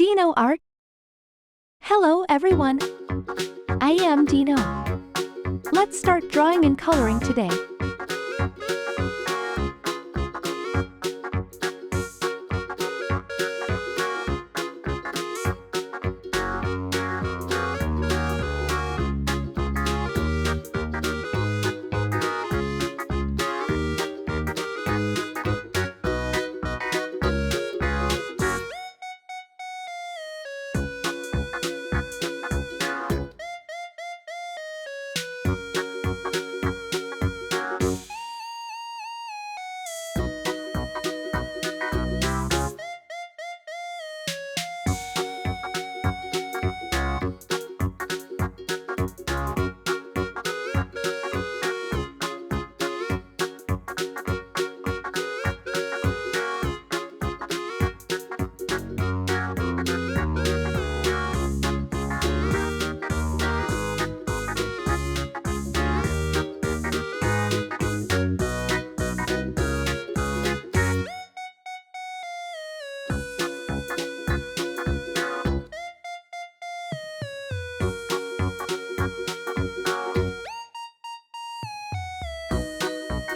DinoArt. Hello everyone, I am Dino. Let's start drawing and coloring today.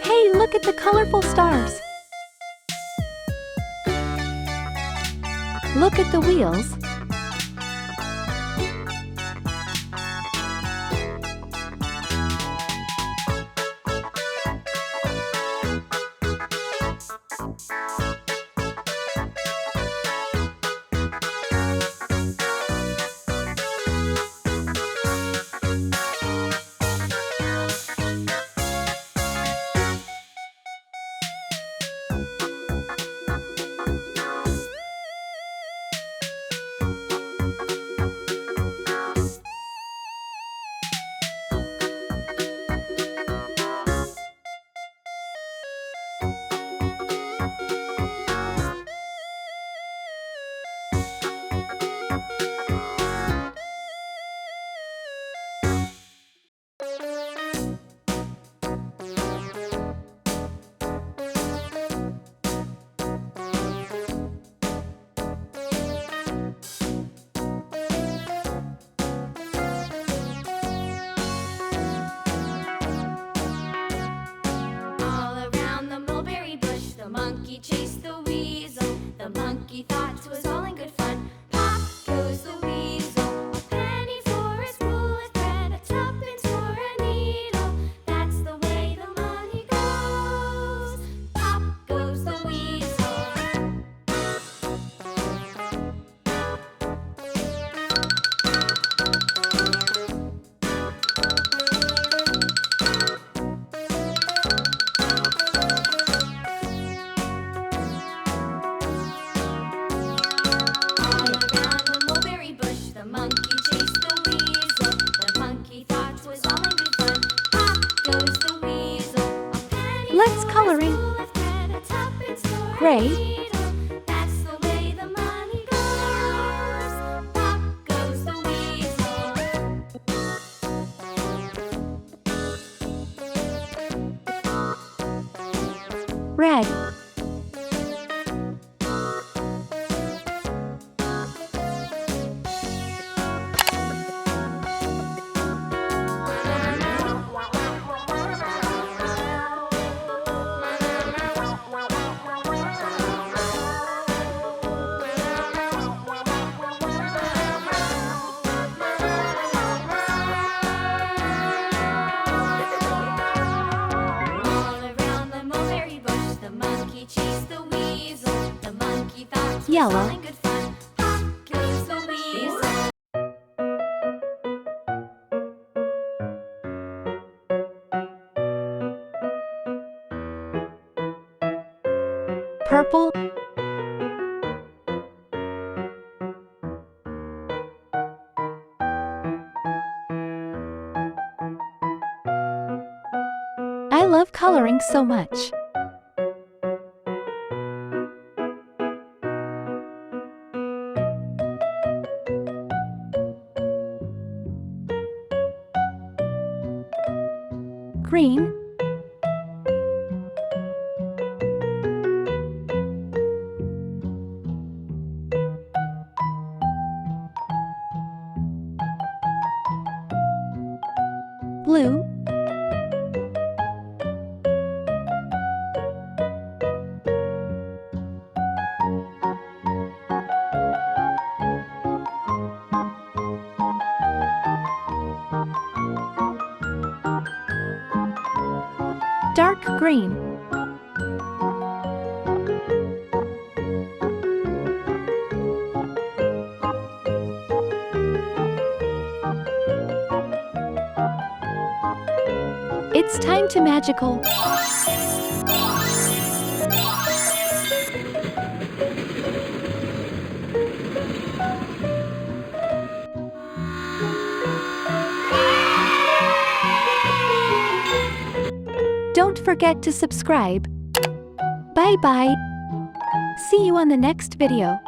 Hey, look at the colorful stars! Look at the wheels! Monkey chased the weasel. The monkey thought it was all in good fun. Pop goes the weasel. A penny for a spool of thread, a tuppence for a needle. That's the way the money goes. Pop goes the weasel. Let's coloring. Gray. That's the way the money goes. Pop goes the weasel. Red. Yellow. Purple. I love coloring so much. Green. blue, dark green, it's time to magical. Don't forget to subscribe. Bye bye. See you on the next video.